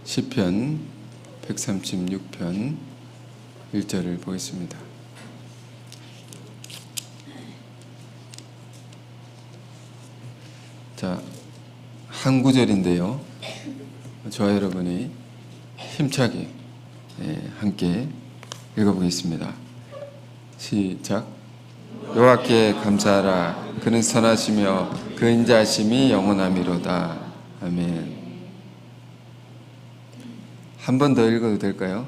시편 136편 1절을 보겠습니다. 자, 한 구절인데요. 저와 여러분이 힘차게 함께 읽어보겠습니다. 시작. 여호와께 감사하라. 그는 선하시며 그 인자하심이 영원하미로다. 아멘. 한 번 더 읽어도 될까요?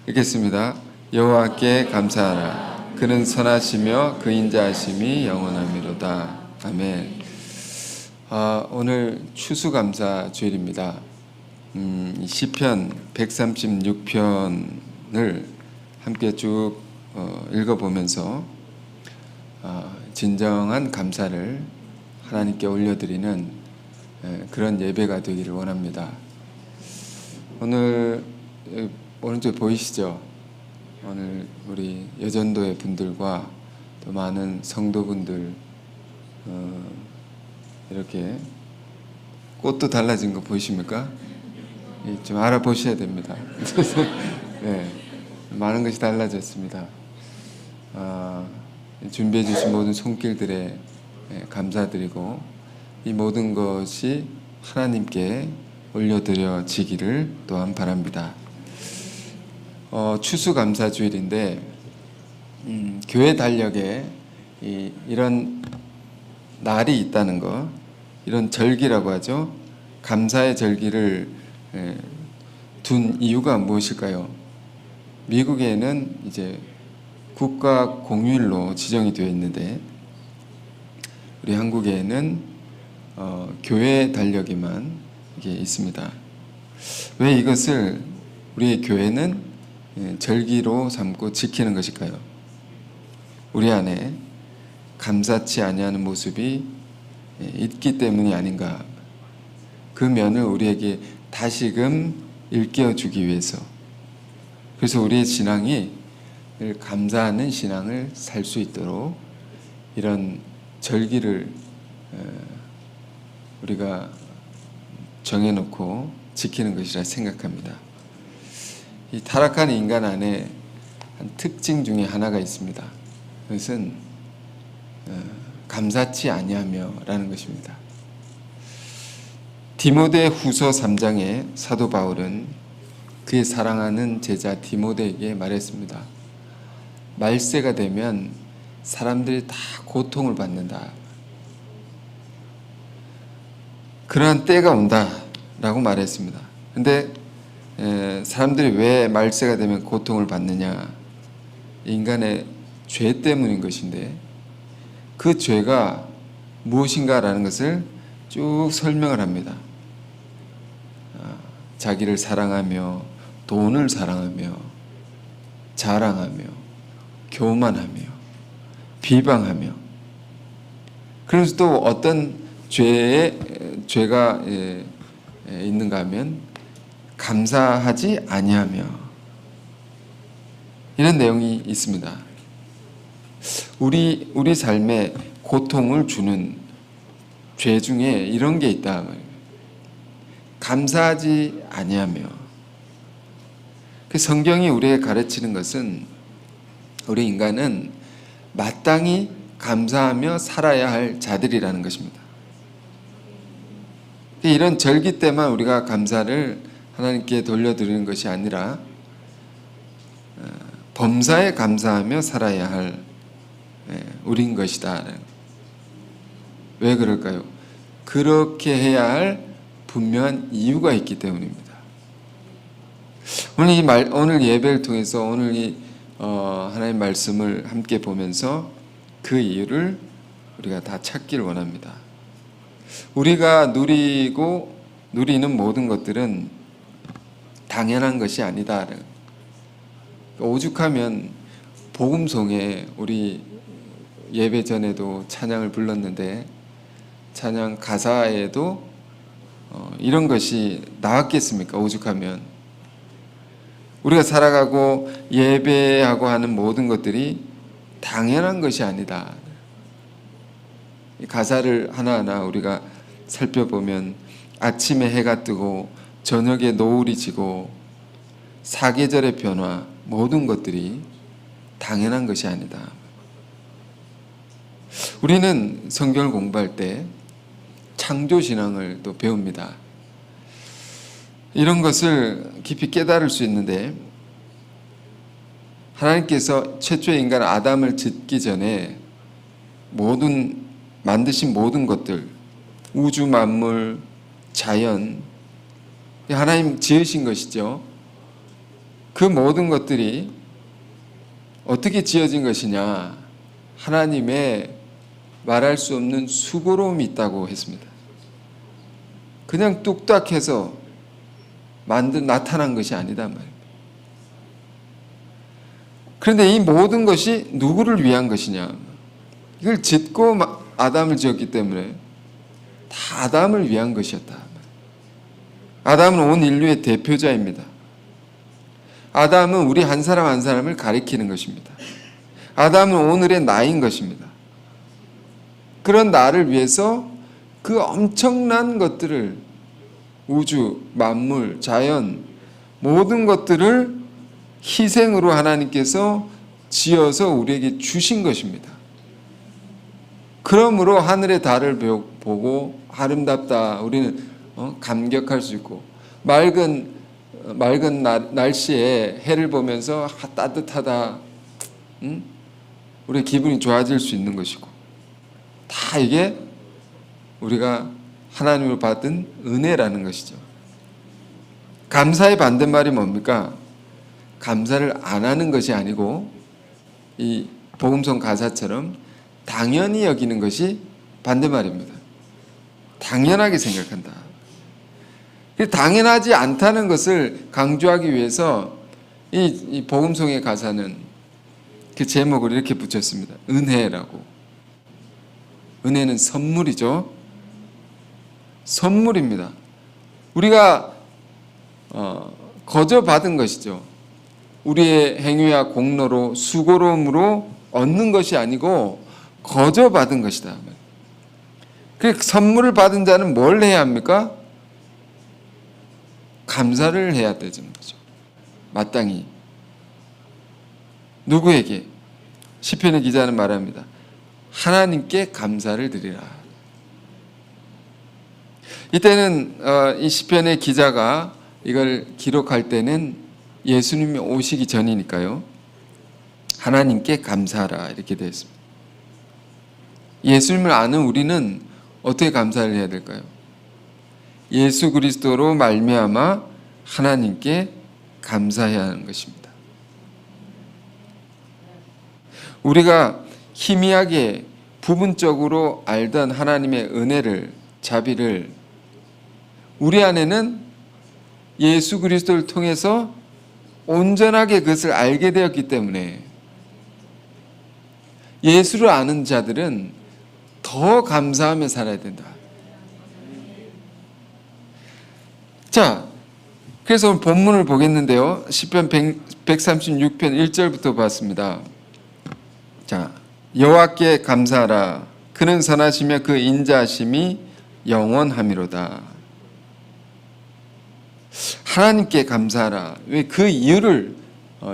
읽겠습니다. 여호와께 감사하라. 그는 선하시며 그 인자하심이 영원하미로다. 아멘. 오늘 추수감사 주일입니다. 시편 136편을 함께 쭉 읽어보면서 진정한 감사를 하나님께 올려드리는 그런 예배가 되기를 원합니다. 오늘 오른쪽에 보이시죠? 오늘 우리 여전도의 분들과 또 많은 성도분들 이렇게 꽃도 달라진 거 보이십니까? 좀 알아보셔야 됩니다. 네, 많은 것이 달라졌습니다. 준비해 주신 모든 손길들에 감사드리고 이 모든 것이 하나님께 올려드려지기를 또한 바랍니다. 추수감사주일인데 교회 달력에 이런 날이 있다는 것, 이런 절기라고 하죠. 감사의 절기를 둔 이유가 무엇일까요? 미국에는 이제 국가 공휴일로 지정이 되어 있는데 우리 한국에는 교회 달력에만 이게 있습니다. 왜 이것을 우리 교회는 절기로 삼고 지키는 것일까요? 우리 안에 감사치 아니하는 모습이 있기 때문이 아닌가. 그 면을 우리에게 다시금 일깨워 주기 위해서, 그래서 우리의 신앙이 감사하는 신앙을 살 수 있도록 이런 절기를 우리가 정해놓고 지키는 것이라 생각합니다. 이 타락한 인간 안에 한 특징 중에 하나가 있습니다. 그것은 감사치 아니하며 라는 것입니다. 디모데후서 3장에 사도 바울은 그의 사랑하는 제자 디모데에게 말했습니다. 말세가 되면 사람들이 다 고통을 받는다. 그러한 때가 온다 라고 말했습니다. 근데 사람들이 왜 말세가 되면 고통을 받느냐? 인간의 죄 때문인 것인데 그 죄가 무엇인가라는 것을 쭉 설명을 합니다. 자기를 사랑하며 돈을 사랑하며 자랑하며 교만하며 비방하며, 그래서 또 어떤 죄가 있는가 하면 감사하지 아니하며, 이런 내용이 있습니다. 우리 삶에 고통을 주는 죄 중에 이런 게 있다. 감사하지 아니하며. 그 성경이 우리에게 가르치는 것은 우리 인간은 마땅히 감사하며 살아야 할 자들이라는 것입니다. 이런 절기 때만 우리가 감사를 하나님께 돌려드리는 것이 아니라 범사에 감사하며 살아야 할 우린 것이다. 왜 그럴까요? 그렇게 해야 할 분명한 이유가 있기 때문입니다. 오늘 예배를 통해서 오늘 이 하나님의 말씀을 함께 보면서 그 이유를 우리가 다 찾기를 원합니다. 우리가 누리는 모든 것들은 당연한 것이 아니다. 오죽하면 복음송에 우리 예배 전에도 찬양을 불렀는데 찬양 가사에도 이런 것이 나왔겠습니까? 오죽하면 우리가 살아가고 예배하고 하는 모든 것들이 당연한 것이 아니다. 가사를 하나하나 우리가 살펴보면 아침에 해가 뜨고 저녁에 노을이 지고 사계절의 변화, 모든 것들이 당연한 것이 아니다. 우리는 성경을 공부할 때 창조신앙을 또 배웁니다. 이런 것을 깊이 깨달을 수 있는데, 하나님께서 최초의 인간 아담을 짓기 전에 만드신 모든 것들, 우주 만물, 자연, 하나님 지으신 것이죠. 그 모든 것들이 어떻게 지어진 것이냐? 하나님의 말할 수 없는 수고로움이 있다고 했습니다. 그냥 뚝딱해서 나타난 것이 아니다 말입니다. 그런데 이 모든 것이 누구를 위한 것이냐? 이걸 짓고 아담을 지었기 때문에 다 아담을 위한 것이었다. 아담은 온 인류의 대표자입니다. 아담은 우리 한 사람 한 사람을 가리키는 것입니다. 아담은 오늘의 나인 것입니다. 그런 나를 위해서 그 엄청난 것들을, 우주, 만물, 자연, 모든 것들을 희생으로 하나님께서 지어서 우리에게 주신 것입니다. 그러므로 하늘의 달을 보고 아름답다, 우리는 감격할 수 있고, 맑은 날씨에 해를 보면서 따뜻하다, 우리의 기분이 좋아질 수 있는 것이고, 다 이게 우리가 하나님을 받은 은혜라는 것이죠. 감사의 반대말이 뭡니까? 감사를 안 하는 것이 아니고, 이 복음성 가사처럼 당연히 여기는 것이 반대말입니다. 당연하게 생각한다. 당연하지 않다는 것을 강조하기 위해서 이 복음성의 가사는 그 제목을 이렇게 붙였습니다. 은혜라고. 은혜는 선물이죠. 선물입니다. 우리가 거저 받은 것이죠. 우리의 행위와 공로로, 수고로움으로 얻는 것이 아니고 거저 받은 것이다. 그 선물을 받은 자는 뭘 해야 합니까? 감사를 해야 되는 거죠. 마땅히. 누구에게? 시편의 기자는 말합니다. 하나님께 감사를 드리라. 이때는 이 시편의 기자가 이걸 기록할 때는 예수님이 오시기 전이니까요. 하나님께 감사하라 이렇게 되어 있습니다. 예수님을 아는 우리는 어떻게 감사를 해야 될까요? 예수 그리스도로 말미암아 하나님께 감사해야 하는 것입니다. 우리가 희미하게 부분적으로 알던 하나님의 은혜를, 자비를 우리 안에는 예수 그리스도를 통해서 온전하게 그것을 알게 되었기 때문에 예수를 아는 자들은 더 감사하며 살아야 된다. 자, 그래서 오늘 본문을 보겠는데요. 시편 136편 1절부터 봤습니다. 자, 여호와께 감사하라. 그는 선하시며 그 인자하심이 영원하미로다. 하나님께 감사하라. 왜 그 이유를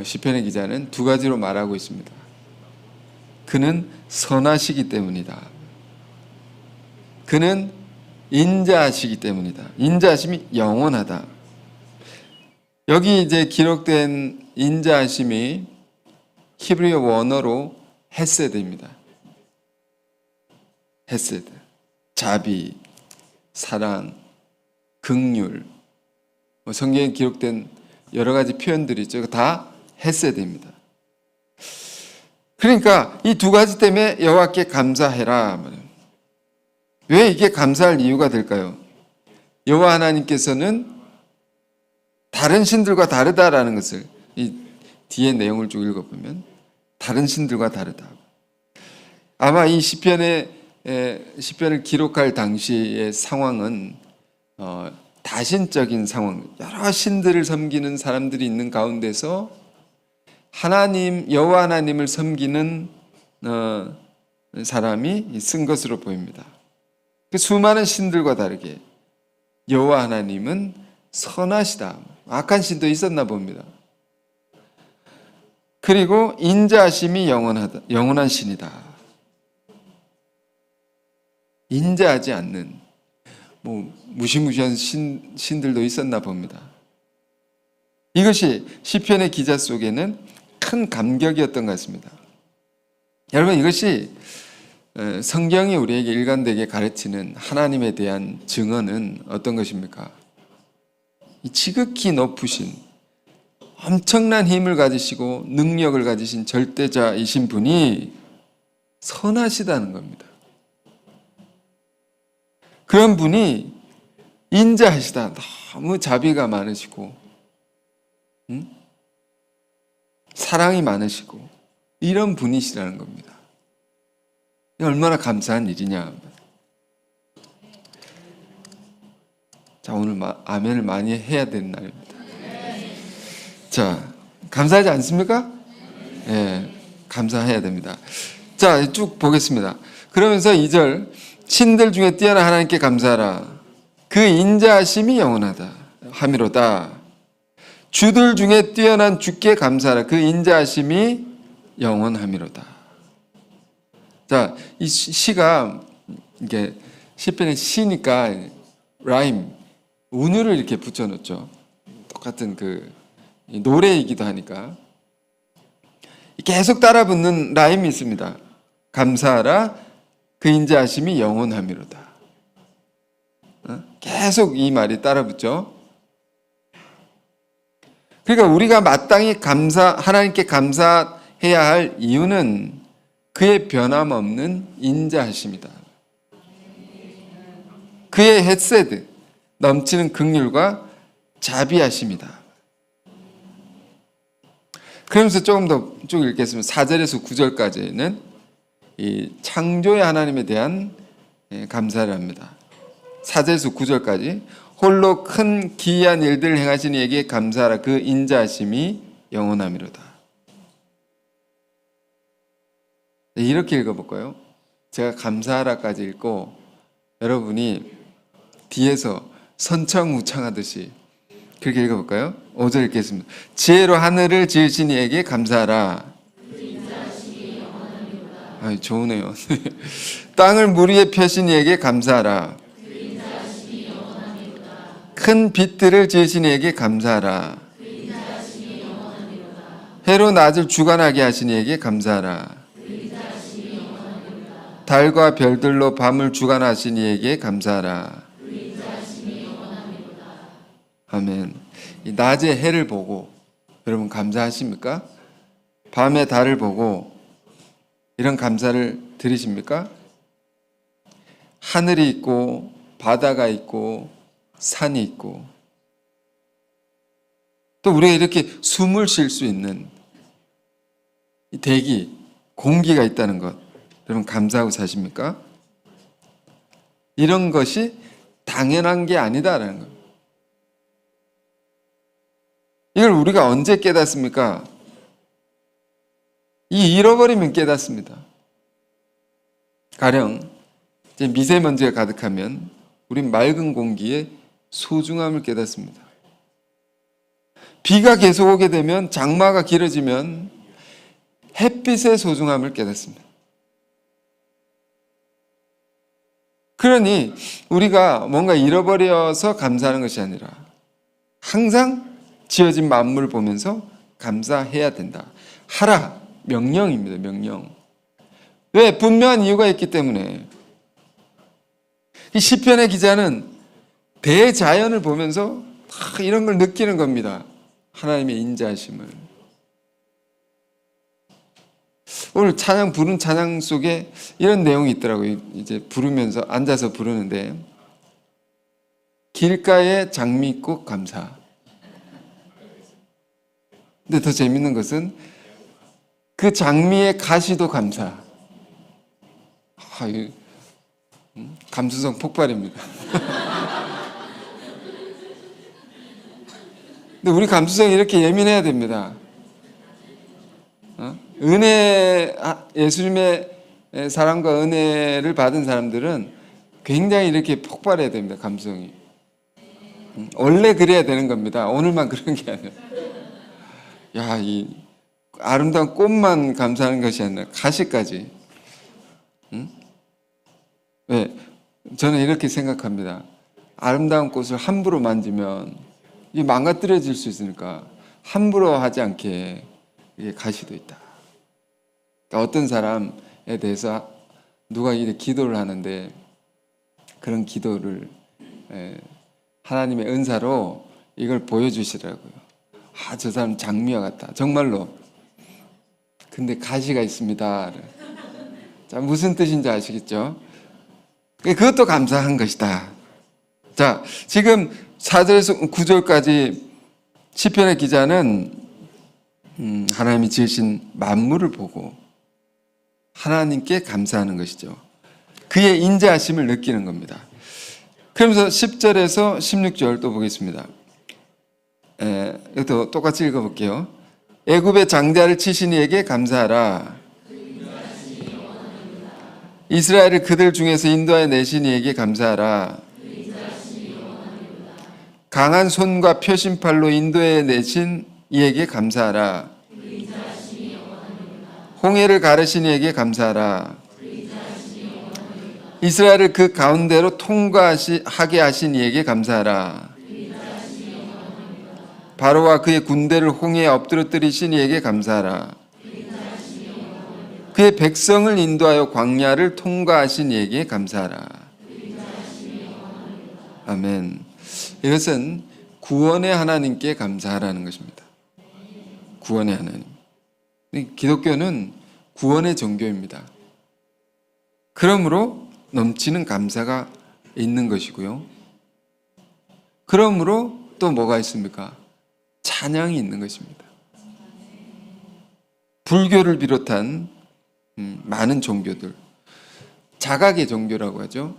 시편의 기자는 두 가지로 말하고 있습니다. 그는 선하시기 때문이다. 그는 인자하시기 때문이다. 인자하심이 영원하다. 여기 이제 기록된 인자하심이 히브리어 원어로 헤세드입니다. 헤세드, 자비, 사랑, 긍휼, 성경에 기록된 여러 가지 표현들이 있죠. 다 헤세드입니다. 그러니까 이 두 가지 때문에 여호와께 감사해라. 왜 이게 감사할 이유가 될까요? 여호와 하나님께서는 다른 신들과 다르다라는 것을 이 뒤에 내용을 쭉 읽어보면 다른 신들과 다르다. 아마 이 시편을 기록할 당시의 상황은 다신적인 상황, 여러 신들을 섬기는 사람들이 있는 가운데서 여호와 하나님을 섬기는 사람이 쓴 것으로 보입니다. 그 수많은 신들과 다르게 여호와 하나님은 선하시다. 악한 신도 있었나 봅니다. 그리고 인자하심이 영원한 신이다. 인자하지 않는 무시무시한 신들도 있었나 봅니다. 이것이 시편의 기자 속에는 큰 감격이었던 것 같습니다. 여러분, 이것이 성경이 우리에게 일관되게 가르치는 하나님에 대한 증언은 어떤 것입니까? 지극히 높으신, 엄청난 힘을 가지시고 능력을 가지신 절대자이신 분이 선하시다는 겁니다. 그런 분이 인자하시다. 너무 자비가 많으시고 사랑이 많으시고 이런 분이시라는 겁니다. 얼마나 감사한 일이냐. 자, 오늘 아멘을 많이 해야 되는 날입니다. 자, 감사하지 않습니까? 예, 감사해야 됩니다. 자, 쭉 보겠습니다. 그러면서 2절, 신들 중에 뛰어난 하나님께 감사하라. 그 인자하심이 영원하다 함이로다. 주들 중에 뛰어난 주께 감사하라. 그 인자하심이 영원함이로다. 자, 이 시가 이게 시편의 시니까 라임, 운율을 이렇게 붙여놓죠. 똑같은 그 노래이기도 하니까 계속 따라붙는 라임이 있습니다. 감사하라. 그 인자하심이 영원함이로다. 계속 이 말이 따라붙죠. 그러니까 우리가 마땅히 하나님께 감사해야 할 이유는 그의 변함없는 인자하심이다. 그의 헤세드, 넘치는 긍휼과 자비하심이다. 그러면서 조금 더 쭉 읽겠습니다. 4절에서 9절까지는 이 창조의 하나님에 대한 감사를 합니다. 4절에서 9절까지 홀로 큰 기이한 일들을 행하신 이에게 감사하라. 그 인자하심이 영원함이로다. 이렇게 읽어볼까요? 제가 감사하라까지 읽고 여러분이 뒤에서 선창우창하듯이 그렇게 읽어볼까요? 5절 읽겠습니다. 지혜로 하늘을 지으신 이에게 감사하라. 아, 좋으네요. 땅을 물 위에 펴신 이에게 감사하라. 큰 빛들을 지으신 이에게 감사하라. 해로 낮을 주관하게 하신 이에게 감사하라. 달과 별들로 밤을 주관하신 이에게 감사하라. 아멘. 이 낮에 해를 보고 여러분 감사하십니까? 밤에 달을 보고 이런 감사를 드리십니까? 하늘이 있고 바다가 있고 산이 있고 또 우리가 이렇게 숨을 쉴 수 있는 이 대기, 공기가 있다는 것 여러분 감사하고 사십니까? 이런 것이 당연한 게 아니다라는 것. 이걸 우리가 언제 깨닫습니까? 잃어버리면 깨닫습니다. 가령 이제 미세먼지가 가득하면 우린 맑은 공기의 소중함을 깨닫습니다. 비가 계속 오게 되면 장마가 길어지면 햇빛의 소중함을 깨닫습니다. 그러니 우리가 뭔가 잃어버려서 감사하는 것이 아니라 항상 지어진 만물을 보면서 감사해야 된다. 하라. 명령입니다. 명령. 왜? 분명한 이유가 있기 때문에. 이 시편의 기자는 대자연을 보면서 다 이런 걸 느끼는 겁니다. 하나님의 인자하심을. 오늘 찬양 부른 찬양 속에 이런 내용이 있더라고요. 이제 부르면서 앉아서 부르는데 길가에 장미꽃 감사. 근데 더 재밌는 것은 그 장미의 가시도 감사. 감수성 폭발입니다. 근데 우리 감수성이 이렇게 예민해야 됩니다. 예수님의 사랑과 은혜를 받은 사람들은 굉장히 이렇게 폭발해야 됩니다. 감성이. 원래 그래야 되는 겁니다. 오늘만 그런 게 아니라. 야, 이 아름다운 꽃만 감사하는 것이 아니라 가시까지. 왜? 저는 이렇게 생각합니다. 아름다운 꽃을 함부로 만지면 이게 망가뜨려질 수 있으니까 함부로 하지 않게 이게 가시도 있다. 그러니까 어떤 사람에 대해서 누가 이렇게 기도를 하는데 그런 기도를 하나님의 은사로 이걸 보여주시더라고요. 아, 저 사람 장미와 같다. 정말로. 근데 가시가 있습니다. 자, 무슨 뜻인지 아시겠죠? 그것도 감사한 것이다. 자, 지금 4절에서 9절까지 시편의 기자는 하나님이 지으신 만물을 보고 하나님께 감사하는 것이죠. 그의 인자하심을 느끼는 겁니다. 그러면서 10절에서 16절 또 보겠습니다. 이것도 똑같이 읽어볼게요. 애굽의 장자를 치신 이에게 감사하라. 이스라엘을 그들 중에서 인도하여 내신 이에게 감사하라. 강한 손과 표심팔로 인도해 내신 이에게 감사하라. 홍해를 가르신 이에게 감사하라. 이스라엘을 그 가운데로 통과하게 하신 이에게 감사하라. 바로와 그의 군대를 홍해에 엎드러뜨리신 이에게 감사하라. 그의 백성을 인도하여 광야를 통과하신 이에게 감사하라. 아멘. 이것은 구원의 하나님께 감사하라는 것입니다. 구원의 하나님. 기독교는 구원의 종교입니다. 그러므로 넘치는 감사가 있는 것이고요. 그러므로 또 뭐가 있습니까? 찬양이 있는 것입니다. 불교를 비롯한 많은 종교들, 자각의 종교라고 하죠.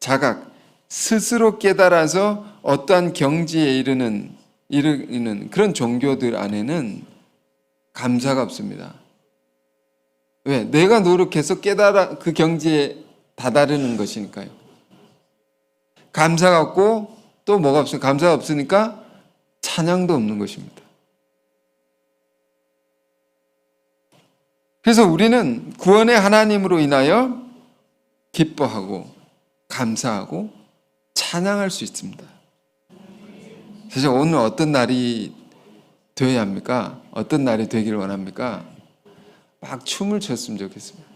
자각, 스스로 깨달아서 어떠한 경지에 이르는 그런 종교들 안에는 감사가 없습니다. 왜? 내가 노력해서 깨달아 그 경지에 다다르는 것이니까요. 감사가 없고 또 뭐가 없습니까? 감사가 없으니까 찬양도 없는 것입니다. 그래서 우리는 구원의 하나님으로 인하여 기뻐하고 감사하고 찬양할 수 있습니다. 사실 오늘 어떤 날이 되어야 합니까? 어떤 날이 되기를 원합니까? 막 춤을 췄으면 좋겠습니다.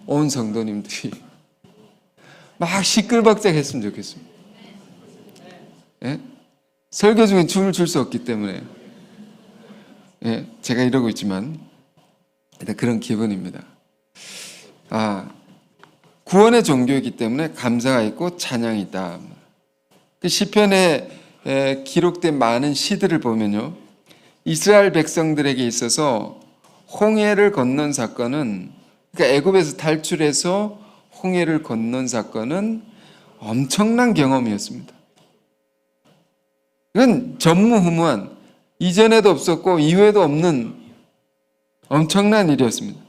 온 성도님들이 막 시끌벅적 했으면 좋겠습니다. 예? 설교 중에 춤을 출 수 없기 때문에 예? 제가 이러고 있지만 일단 그런 기분입니다. 구원의 종교이기 때문에 감사가 있고 찬양이 있다. 시편에 기록된 많은 시들을 보면요, 이스라엘 백성들에게 있어서 홍해를 건넌 사건은, 그러니까 애굽에서 탈출해서 홍해를 건넌 사건은 엄청난 경험이었습니다. 이건 전무후무한, 이전에도 없었고 이후에도 없는 엄청난 일이었습니다.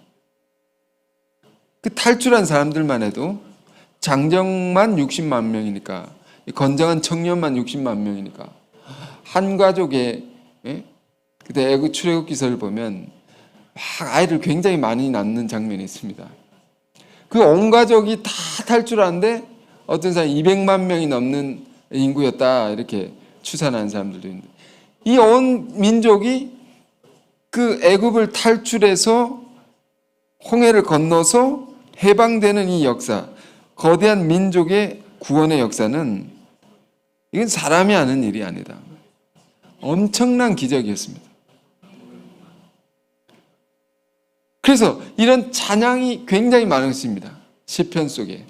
그 탈출한 사람들만 해도 장정만 60만 명이니까, 건장한 청년만 60만 명이니까, 한 가족의, 그때 애국 출애굽 기서를 보면 막 아이를 굉장히 많이 낳는 장면이 있습니다. 그 온 가족이 다 탈출하는데 어떤 사람 200만 명이 넘는 인구였다, 이렇게 추산하는 사람들도 있는데, 이 온 민족이 그 애굽을 탈출해서 홍해를 건너서 해방되는 이 역사, 거대한 민족의 구원의 역사는 이건 사람이 하는 일이 아니다. 엄청난 기적이었습니다. 그래서 이런 찬양이 굉장히 많은 것입니다. 시편 속에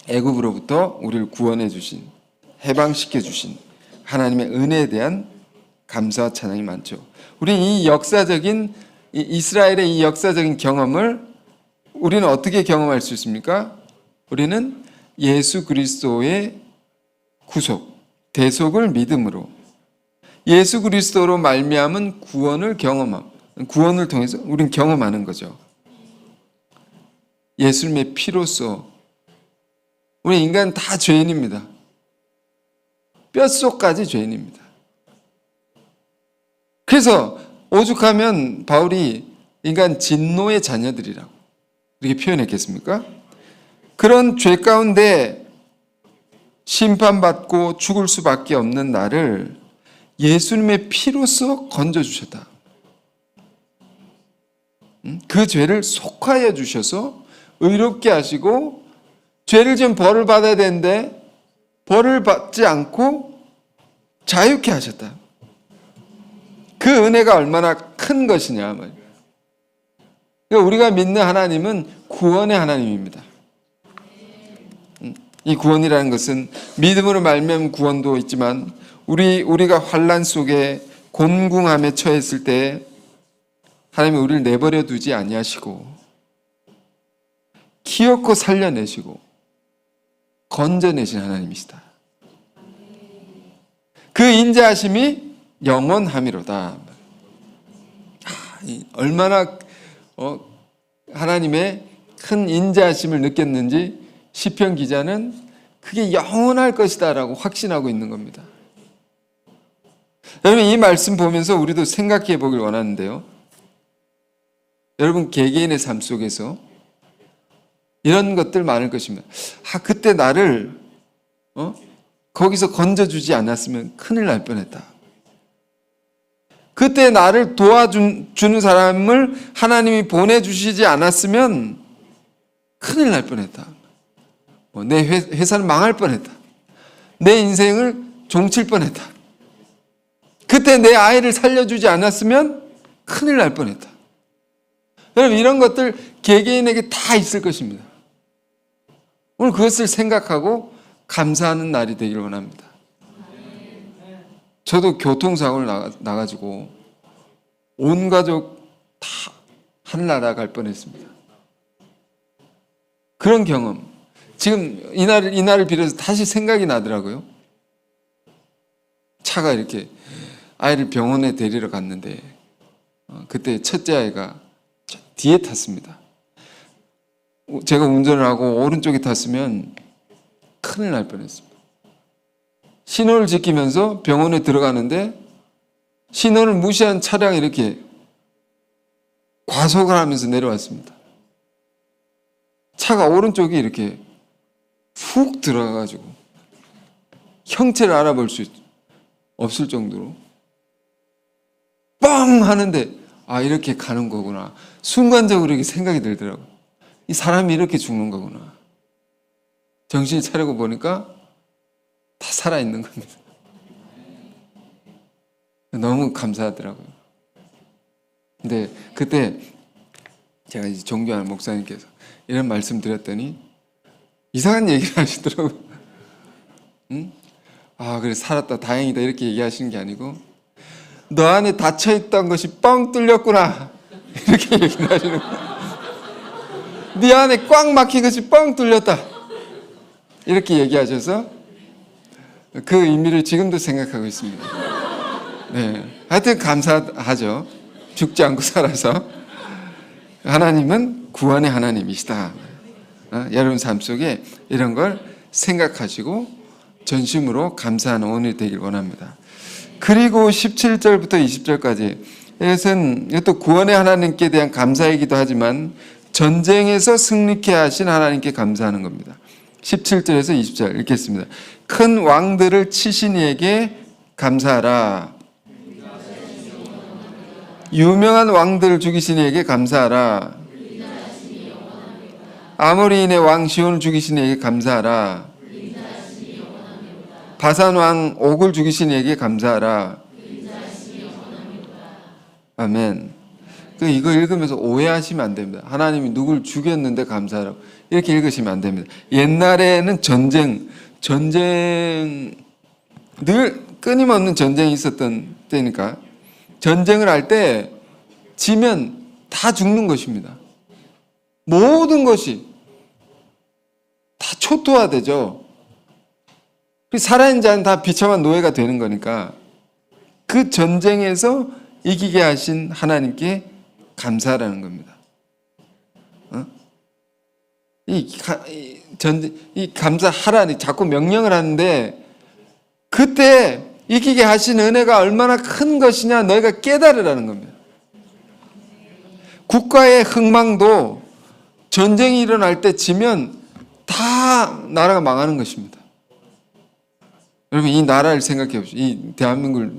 애굽으로부터 우리를 구원해 주신, 해방시켜 주신 하나님의 은혜에 대한 감사와 찬양이 많죠. 우리는 이 역사적인, 이스라엘의 이 역사적인 경험을 우리는 어떻게 경험할 수 있습니까? 우리는 예수 그리스도의 구속, 대속을 믿음으로, 예수 그리스도로 말미암은 구원을 구원을 통해서 우리는 경험하는 거죠. 예수님의 피로써, 우리 인간 다 죄인입니다. 뼛속까지 죄인입니다. 그래서 오죽하면 바울이 인간 진노의 자녀들이라고 이렇게 표현했겠습니까? 그런 죄 가운데 심판받고 죽을 수밖에 없는 나를 예수님의 피로써 건져주셨다. 그 죄를 속하여 주셔서 의롭게 하시고 죄를 지은 벌을 받아야 되는데 벌을 받지 않고 자유케 하셨다. 그 은혜가 얼마나 큰 것이냐. 그러니까 우리가 믿는 하나님은 구원의 하나님입니다. 이 구원이라는 것은 믿음으로 말미암은 구원도 있지만 우리가 환난 속에 곤궁함에 처했을 때 하나님이 우리를 내버려 두지 아니하시고 기어코 살려내시고 건져내신 하나님이시다. 그 인자하심이 영원함이로다. 얼마나 하나님의 큰 인자하심을 느꼈는지 시편 기자는 그게 영원할 것이다 라고 확신하고 있는 겁니다. 여러분, 이 말씀 보면서 우리도 생각해 보길 원하는데요. 여러분 개개인의 삶 속에서 이런 것들 많을 것입니다. 그때 나를 거기서 건져주지 않았으면 큰일 날 뻔했다. 그때 나를 도와주는 사람을 하나님이 보내주시지 않았으면 큰일 날 뻔했다. 내 회사는 망할 뻔했다. 내 인생을 종칠 뻔했다. 그때 내 아이를 살려주지 않았으면 큰일 날 뻔했다. 여러분, 이런 것들 개개인에게 다 있을 것입니다. 오늘 그것을 생각하고 감사하는 날이 되기를 원합니다. 저도 교통사고를 나가지고 온 가족 다 하늘나라 갈 뻔했습니다. 그런 경험 지금 이날을 빌어서 다시 생각이 나더라고요. 차가 이렇게 아이를 병원에 데리러 갔는데 그때 첫째 아이가 뒤에 탔습니다. 제가 운전을 하고 오른쪽에 탔으면 큰일 날 뻔했습니다. 신호를 지키면서 병원에 들어가는데 신호를 무시한 차량이 이렇게 과속을 하면서 내려왔습니다. 차가 오른쪽이 이렇게 훅 들어가가지고 형체를 알아볼 수 없을 정도로 뻥 하는데 이렇게 가는 거구나. 순간적으로 이렇게 생각이 들더라고요. 이 사람이 이렇게 죽는 거구나. 정신이 차리고 보니까 다 살아있는 겁니다. 너무 감사하더라고요. 근데 그때 제가 이제 존경하는 목사님께서 이런 말씀 드렸더니 이상한 얘기를 하시더라고요. 그래 살았다 다행이다 이렇게 얘기하시는 게 아니고 너 안에 닫혀있던 것이 뻥 뚫렸구나 이렇게 얘기를 하시는 거예요. 네 안에 꽉 막힌 것이 뻥 뚫렸다 이렇게 얘기하셔서 그 의미를 지금도 생각하고 있습니다. 네, 하여튼 감사하죠. 죽지 않고 살아서 하나님은 구원의 하나님이시다. 여러분 삶 속에 이런 걸 생각하시고 전심으로 감사하는 오늘이 되길 원합니다. 그리고 17절부터 20절까지 이것도 구원의 하나님께 대한 감사이기도 하지만 전쟁에서 승리케 하신 하나님께 감사하는 겁니다. 17절에서 20절 읽겠습니다. 큰 왕들을 치신 이에게 감사하라. 유명한 왕들을 죽이신 이에게 감사하라. 아모리인의 왕 시온을 죽이신 이에게 감사하라. 바산 왕 옥을 죽이신 이에게 감사하라. 아멘. 이거 읽으면서 오해하시면 안 됩니다. 하나님이 누굴 죽였는데 감사하라고 이렇게 읽으시면 안 됩니다. 옛날에는 전쟁 늘 끊임없는 전쟁이 있었던 때니까 전쟁을 할 때 지면 다 죽는 것입니다. 모든 것이 다 초토화되죠. 살아있는 자는 다 비참한 노예가 되는 거니까 그 전쟁에서 이기게 하신 하나님께 감사라는 겁니다. 이 감사하라니 자꾸 명령을 하는데 그때 이기게 하신 은혜가 얼마나 큰 것이냐 너희가 깨달으라는 겁니다. 국가의 흥망도 전쟁이 일어날 때 지면 다 나라가 망하는 것입니다. 여러분 이 나라를 생각해 보시죠. 이 대한민국을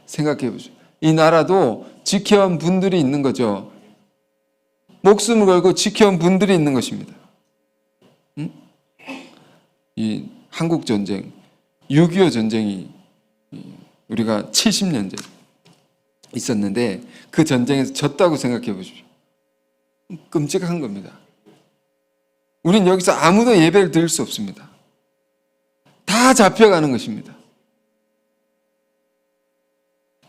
생각해 보시죠. 이 나라도 지켜온 분들이 있는 거죠. 목숨을 걸고 지켜온 분들이 있는 것입니다. 이 한국 전쟁, 6.25 전쟁이 우리가 70년째 있었는데 그 전쟁에서 졌다고 생각해 보십시오. 끔찍한 겁니다. 우린 여기서 아무도 예배를 드릴 수 없습니다. 다 잡혀가는 것입니다.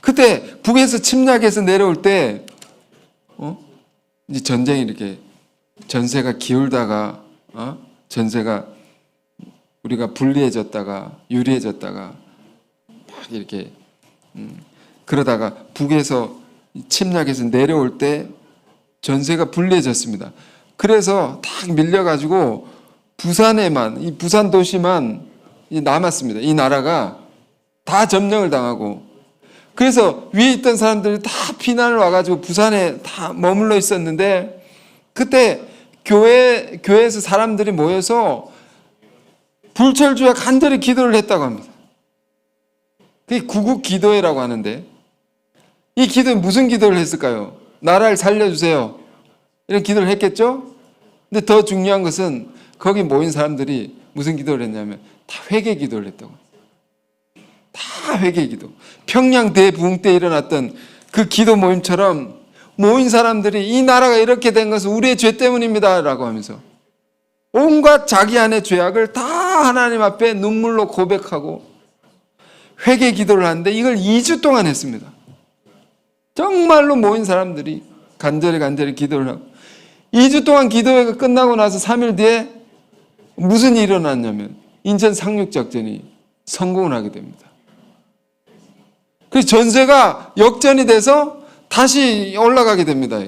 그때 북에서 침략해서 내려올 때 이제 전쟁이 이렇게 전세가 기울다가 전세가 우리가 불리해졌다가 유리해졌다가 막 이렇게 그러다가 북에서 침략해서 내려올 때 전세가 불리해졌습니다. 그래서 딱 밀려가지고 부산에만 이 부산 도시만 남았습니다. 이 나라가 다 점령을 당하고 그래서 위에 있던 사람들이 다 피난을 와가지고 부산에 다 머물러 있었는데 그때 교회에서 사람들이 모여서 불철주야 간절히 기도를 했다고 합니다. 그게 구국 기도회라고 하는데 이 기도에 무슨 기도를 했을까요? 나라를 살려주세요. 이런 기도를 했겠죠? 근데 더 중요한 것은 거기 모인 사람들이 무슨 기도를 했냐면 다 회개 기도를 했다고. 다 회개 기도. 평양 대부흥 때 일어났던 그 기도 모임처럼 모인 사람들이 이 나라가 이렇게 된 것은 우리의 죄 때문입니다 라고 하면서 온갖 자기 안의 죄악을 다 하나님 앞에 눈물로 고백하고 회개 기도를 하는데 이걸 2주 동안 했습니다. 정말로 모인 사람들이 간절히 기도를 하고 2주 동안 기도회가 끝나고 나서 3일 뒤에 무슨 일이 일어났냐면 인천 상륙작전이 성공을 하게 됩니다. 그래서 전세가 역전이 돼서 다시 올라가게 됩니다.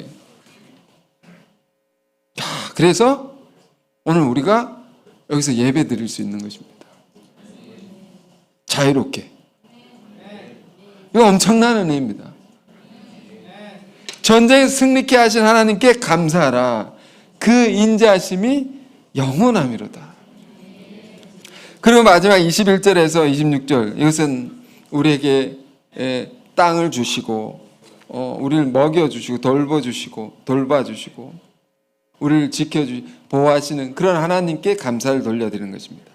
그래서 오늘 우리가 여기서 예배 드릴 수 있는 것입니다. 자유롭게. 이거 엄청난 은혜입니다. 전쟁에 승리케 하신 하나님께 감사하라. 그 인자하심이 영원함이로다. 그리고 마지막 21절에서 26절 이것은 우리에게 땅을 주시고 우리를 먹여주시고 돌봐주시고 우리를 보호하시는 그런 하나님께 감사를 돌려드리는 것입니다.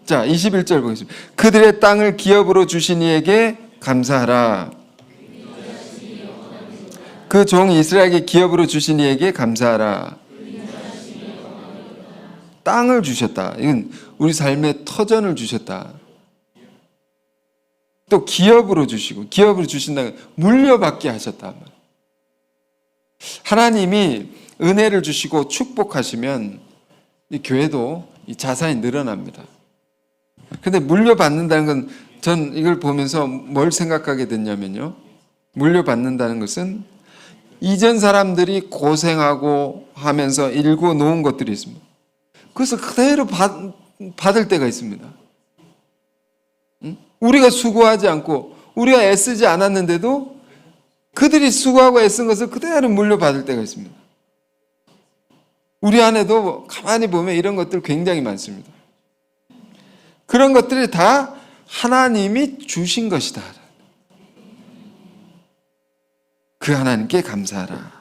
자, 21절 보겠습니다. 그들의 땅을 기업으로 주신 이에게 감사하라. 그 종 이스라엘에게 기업으로 주신 이에게 감사하라. 땅을 주셨다. 이건 우리 삶의 터전을 주셨다. 또 기업으로 주시고 기업으로 주신다는 물려받게 하셨다. 하나님이 은혜를 주시고 축복하시면 이 교회도 이 자산이 늘어납니다. 그런데 물려받는다는 건 전 이걸 보면서 뭘 생각하게 됐냐면요. 물려받는다는 것은 이전 사람들이 고생하고 하면서 일궈 놓은 것들이 있습니다. 그래서 그대로 받을 때가 있습니다. 우리가 수고하지 않고 우리가 애쓰지 않았는데도 그들이 수고하고 애쓴 것을 그대로 물려받을 때가 있습니다. 우리 안에도 가만히 보면 이런 것들 굉장히 많습니다. 그런 것들이 다 하나님이 주신 것이다. 그 하나님께 감사하라.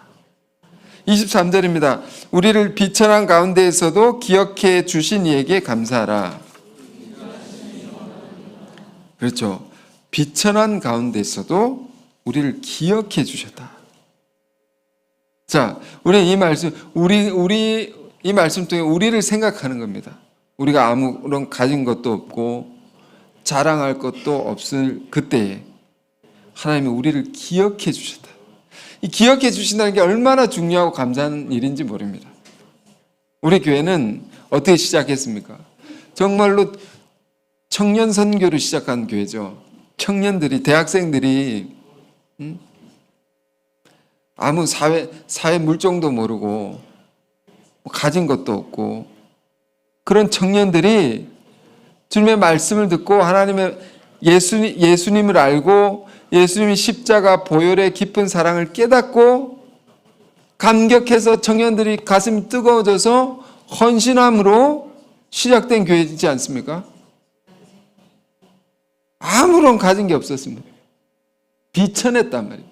23절입니다. 우리를 비천한 가운데에서도 기억해 주신 이에게 감사하라. 그렇죠. 비천한 가운데에서도 우리를 기억해 주셨다. 자, 우리 이 말씀, 이 말씀 통해 우리를 생각하는 겁니다. 우리가 아무런 가진 것도 없고 자랑할 것도 없을 그때에 하나님이 우리를 기억해 주셨다. 이 기억해 주신다는 게 얼마나 중요하고 감사한 일인지 모릅니다. 우리 교회는 어떻게 시작했습니까? 정말로 청년 선교를 시작한 교회죠. 청년들이, 대학생들이 아무 사회 물정도 모르고 가진 것도 없고 그런 청년들이 주님의 말씀을 듣고 하나님의 예수님을 알고 예수님의 십자가 보혈의 깊은 사랑을 깨닫고 감격해서 청년들이 가슴이 뜨거워져서 헌신함으로 시작된 교회이지 않습니까? 아무런 가진 게 없었습니다. 비천했단 말이에요.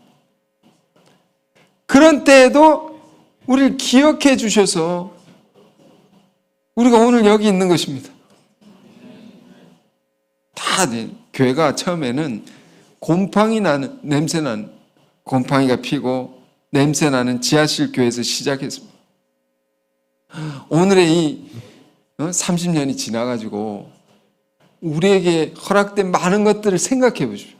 그런 때에도 우리를 기억해 주셔서 우리가 오늘 여기 있는 것입니다. 다 교회가 처음에는 곰팡이 나는 냄새나는 곰팡이가 피고 냄새나는 지하실 교회에서 시작했습니다. 오늘의 이 30년이 지나가지고 우리에게 허락된 많은 것들을 생각해 보십시오.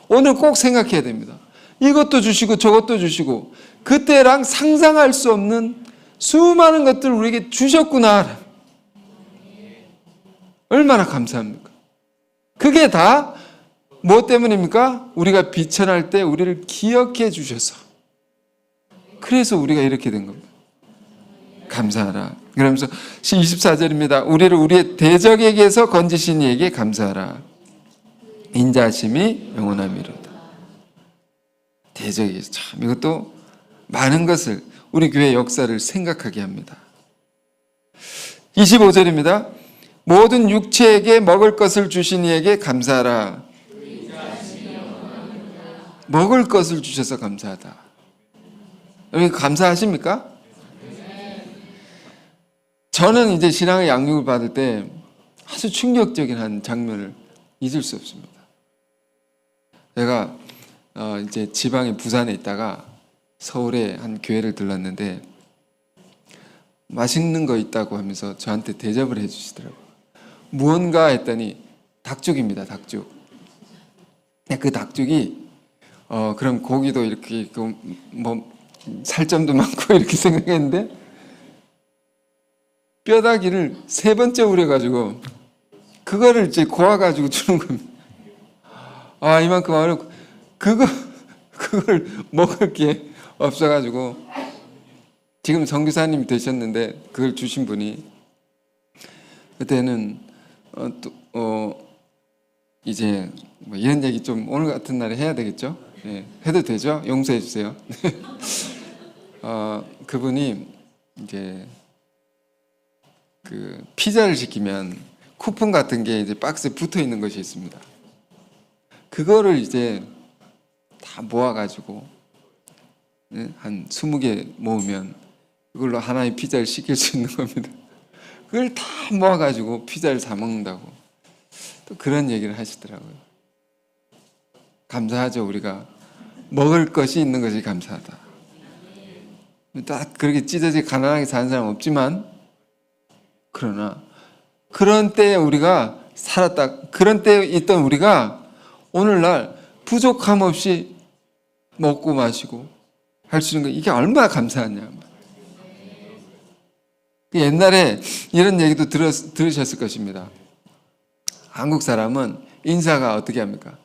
오늘 꼭 생각해야 됩니다. 이것도 주시고 저것도 주시고 그때랑 상상할 수 없는 수많은 것들을 우리에게 주셨구나. 얼마나 감사합니까? 그게 다 무엇 때문입니까? 우리가 비천할 때 우리를 기억해 주셔서. 그래서 우리가 이렇게 된 겁니다. 감사하라. 그러면서 24절입니다. 우리를 우리의 대적에게서 건지신 이에게 감사하라. 인자하심이 영원함이로다. 대적에게서 참 이것도 많은 것을 우리 교회 역사를 생각하게 합니다. 25절입니다. 모든 육체에게 먹을 것을 주신 이에게 감사하라. 먹을 것을 주셔서 감사하다. 여러분 감사하십니까? 저는 이제 신앙의 양육을 받을 때 아주 충격적인 한 장면을 잊을 수 없습니다. 제가 이제 지방의 부산에 있다가 서울에 한 교회를 들렀는데 맛있는 거 있다고 하면서 저한테 대접을 해주시더라고요. 무언가 했더니 닭죽입니다. 닭죽. 그 닭죽이 그럼 고기도 이렇게 뭐 살점도 많고 이렇게 생각했는데 뼈다귀를 3번째 우려가지고 그거를 이제 고아가지고 주는 겁니다. 아 이만큼 어렵고 그걸 먹을 게 없어가지고 지금 선교사님이 되셨는데 그걸 주신 분이 그때는 이제 뭐 이런 얘기 좀 오늘 같은 날에 해야 되겠죠? 네, 해도 되죠? 용서해 주세요. 그분이 이제 그 피자를 시키면 쿠폰 같은 게 이제 박스에 붙어 있는 것이 있습니다. 그거를 이제 다 모아가지고 한 20개 모으면 그걸로 하나의 피자를 시킬 수 있는 겁니다. 그걸 다 모아가지고 피자를 사 먹는다고 또 그런 얘기를 하시더라고요. 감사하죠. 우리가 먹을 것이 있는 것이 감사하다. 딱 그렇게 찢어지게 가난하게 사는 사람 없지만 그러나 그런 때에 우리가 살았다. 그런 때에 있던 우리가 오늘날 부족함 없이 먹고 마시고 할 수 있는 거 이게 얼마나 감사하냐. 옛날에 이런 얘기도 들으셨을 것입니다. 한국 사람은 인사가 어떻게 합니까?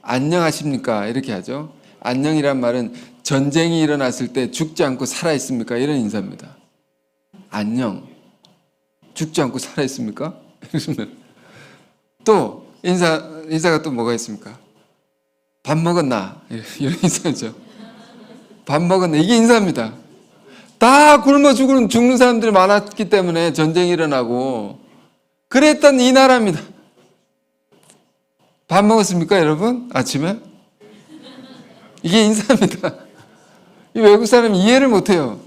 안녕하십니까? 이렇게 하죠. 안녕이란 말은 전쟁이 일어났을 때 죽지 않고 살아있습니까? 이런 인사입니다. 안녕. 죽지 않고 살아있습니까? 또 인사가 또 뭐가 있습니까? 밥 먹었나? 이런 인사죠. 밥 먹었나? 이게 인사입니다. 다 굶어 죽는 사람들이 많았기 때문에 전쟁이 일어나고 그랬던 이 나라입니다. 밥 먹었습니까, 여러분? 아침에? 이게 인사입니다. 이 외국 사람이 이해를 못해요.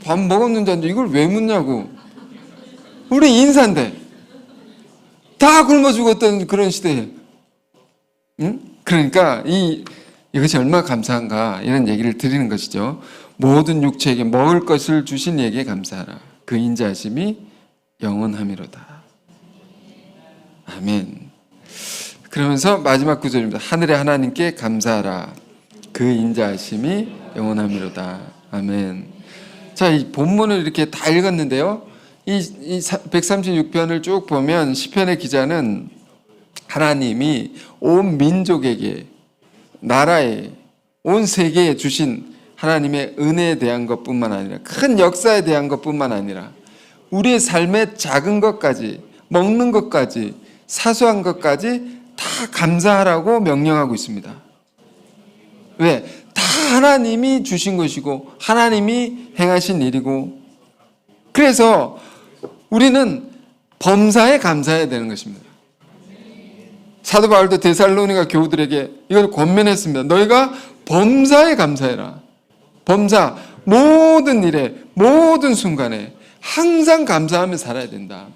밥 먹었는지 안 돼. 이걸 왜 묻냐고. 우리 인사인데 다 굶어 죽었던 그런 시대에, 응? 그러니까 이것이 얼마나 감사한가 이런 얘기를 드리는 것이죠. 모든 육체에게 먹을 것을 주신 이에게 감사하라. 그 인자하심이 영원함이로다. 아멘. 그러면서 마지막 구절입니다. 하늘의 하나님께 감사하라. 그 인자하심이 영원함이로다. 아멘. 자, 이 본문을 이렇게 다 읽었는데요. 이 136편을 쭉 보면 시편의 기자는 하나님이 온 민족에게, 나라에, 온 세계에 주신 하나님의 은혜에 대한 것뿐만 아니라, 큰 역사에 대한 것뿐만 아니라 우리의 삶의 작은 것까지, 먹는 것까지, 사소한 것까지 다 감사하라고 명령하고 있습니다. 왜? 다 하나님이 주신 것이고 하나님이 행하신 일이고, 그래서 우리는 범사에 감사해야 되는 것입니다. 사도 바울도 데살로니가 교우들에게 이걸 권면했습니다. 너희가 범사에 감사해라. 범사, 모든 일에, 모든 순간에 항상 감사하며 살아야 된다.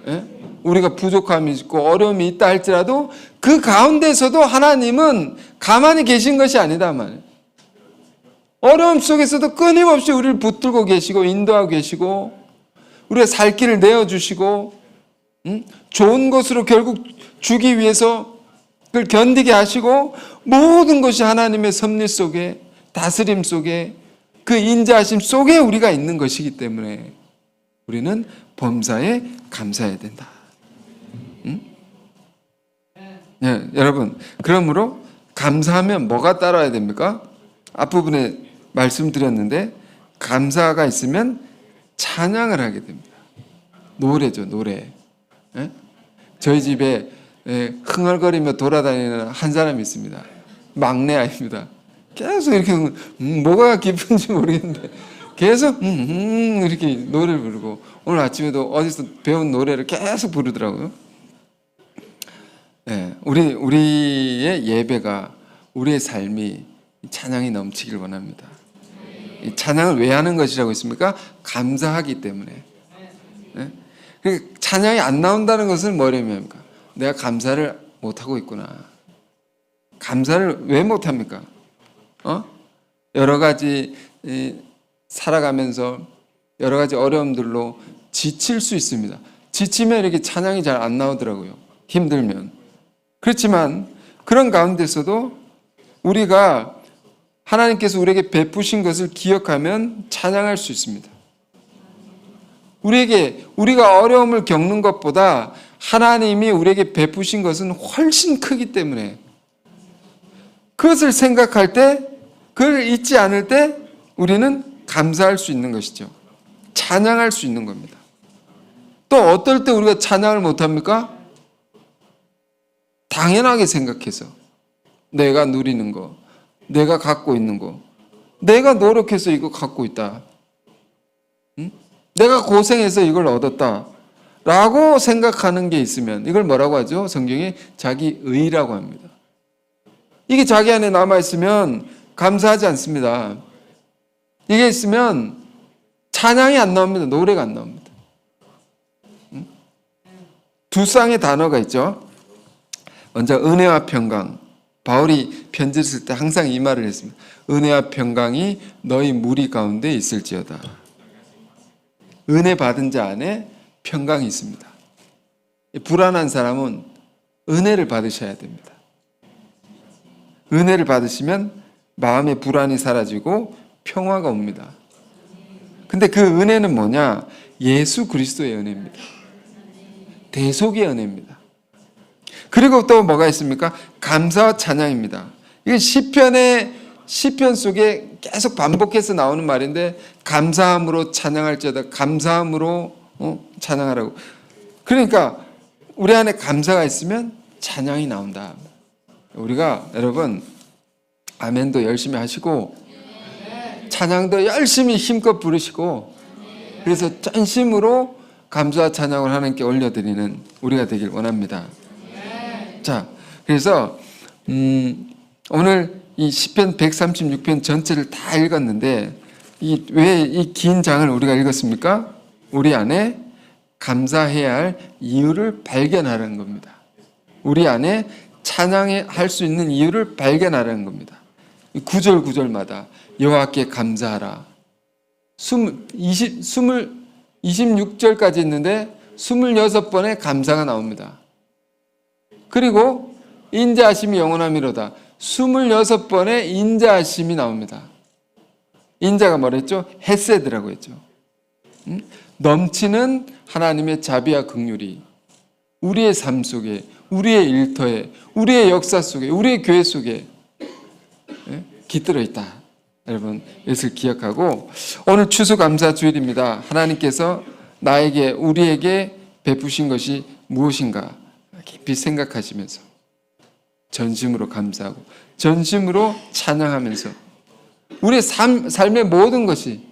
예? 우리가 부족함이 있고 어려움이 있다 할지라도 그 가운데서도 하나님은 가만히 계신 것이 아니다 말이에요. 어려움 속에서도 끊임없이 우리를 붙들고 계시고 인도하고 계시고 우리가 살 길을 내어주시고 좋은 것으로 결국 주기 위해서 그걸 견디게 하시고, 모든 것이 하나님의 섭리 속에, 다스림 속에, 그 인자하심 속에 우리가 있는 것이기 때문에 우리는 범사에 감사해야 된다. 네, 여러분, 그러므로 감사하면 뭐가 따라야 됩니까? 앞부분에 말씀드렸는데 감사가 있으면 찬양을 하게 됩니다. 노래죠, 노래. 네? 저희 집에 흥얼거리며 돌아다니는 한 사람이 있습니다. 막내 아이입니다. 계속 이렇게 뭐가 깊은지 모르겠는데 계속 이렇게 노래를 부르고, 오늘 아침에도 어디서 배운 노래를 계속 부르더라고요. 네, 우리의 예배가, 우리의 삶이 찬양이 넘치길 원합니다. 이 찬양을 왜 하는 것이라고 했습니까? 감사하기 때문에. 네? 찬양이 안 나온다는 것은 뭐를 의미합니까? 내가 감사를 못하고 있구나. 감사를 왜 못합니까? 여러 가지 살아가면서 여러 가지 어려움들로 지칠 수 있습니다. 지치면 이렇게 찬양이 잘 안 나오더라고요. 힘들면. 그렇지만 그런 가운데서도 우리가 하나님께서 우리에게 베푸신 것을 기억하면 찬양할 수 있습니다. 우리가 어려움을 겪는 것보다 하나님이 우리에게 베푸신 것은 훨씬 크기 때문에 그것을 생각할 때, 그걸 잊지 않을 때 우리는 감사할 수 있는 것이죠. 찬양할 수 있는 겁니다. 또 어떨 때 우리가 찬양을 못합니까? 당연하게 생각해서 내가 누리는 거, 내가 갖고 있는 거, 내가 노력해서 이거 갖고 있다, 내가 고생해서 이걸 얻었다 라고 생각하는 게 있으면 이걸 뭐라고 하죠? 성경에 자기의라고 합니다. 이게 자기 안에 남아있으면 감사하지 않습니다. 이게 있으면 찬양이 안 나옵니다. 노래가 안 나옵니다. 두 쌍의 단어가 있죠. 먼저 은혜와 평강. 바울이 편지를 쓸 때 항상 이 말을 했습니다. 은혜와 평강이 너희 무리 가운데 있을지어다. 은혜 받은 자 안에 평강이 있습니다. 불안한 사람은 은혜를 받으셔야 됩니다. 은혜를 받으시면 마음의 불안이 사라지고 평화가 옵니다. 근데 그 은혜는 뭐냐? 예수 그리스도의 은혜입니다. 대속의 은혜입니다. 그리고 또 뭐가 있습니까? 감사와 찬양입니다. 이게 시편 속에 계속 반복해서 나오는 말인데, 감사함으로 찬양할지어다, 감사함으로 찬양하라고. 그러니까 우리 안에 감사가 있으면 찬양이 나온다. 우리가 여러분 아멘도 열심히 하시고 찬양도 열심히 힘껏 부르시고, 그래서 전심으로 감사와 찬양을 하나님께 올려드리는 우리가 되길 원합니다. 자, 그래서 오늘 이 시편 136편 전체를 다 읽었는데 왜 이 긴 장을 우리가 읽었습니까? 우리 안에 감사해야 할 이유를 발견하라는 겁니다. 우리 안에 찬양할 수 있는 이유를 발견하라는 겁니다. 구절 구절마다 여호와께 감사하라. 26절까지 있는데 26번의 감사가 나옵니다. 그리고 인자하심이 영원함이로다. 26번의 인자하심이 나옵니다. 인자가 뭐랬죠? 헤세드라고 했죠. 넘치는 하나님의 자비와 긍휼이 우리의 삶 속에, 우리의 일터에, 우리의 역사 속에, 우리의 교회 속에 깃들어 있다. 여러분, 이것을 기억하고, 오늘 추수감사 주일입니다. 하나님께서 우리에게 베푸신 것이 무엇인가 깊이 생각하시면서 전심으로 감사하고 전심으로 찬양하면서 우리의 삶의 모든 것이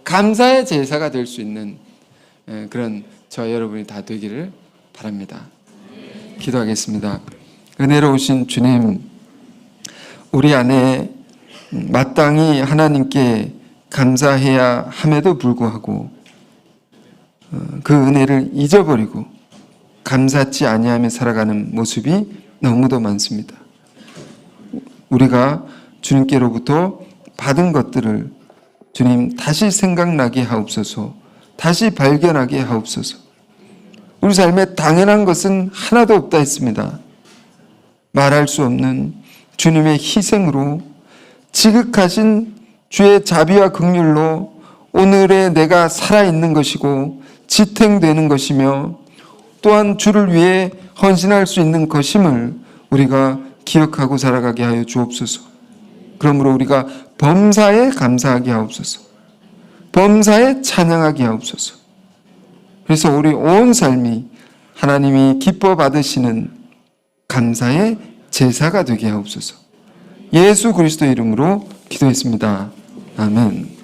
감사의 제사가 될 수 있는 그런 저 여러분이 다 되기를 바랍니다. 기도하겠습니다. 은혜로우신 주님, 우리 안에 마땅히 하나님께 감사해야 함에도 불구하고 그 은혜를 잊어버리고 감사치 아니하며 살아가는 모습이 너무도 많습니다. 우리가 주님께로부터 받은 것들을 주님 다시 생각나게 하옵소서, 다시 발견하게 하옵소서. 우리 삶에 당연한 것은 하나도 없다 했습니다. 말할 수 없는 주님의 희생으로 지극하신 주의 자비와 긍휼로 오늘의 내가 살아있는 것이고 지탱되는 것이며 또한 주를 위해 헌신할 수 있는 것임을 우리가 기억하고 살아가게 하여 주옵소서. 그러므로 우리가 범사에 감사하게 하옵소서. 범사에 찬양하게 하옵소서. 그래서 우리 온 삶이 하나님이 기뻐 받으시는 감사의 제사가 되게 하옵소서. 예수 그리스도의 이름으로 기도했습니다. 아멘.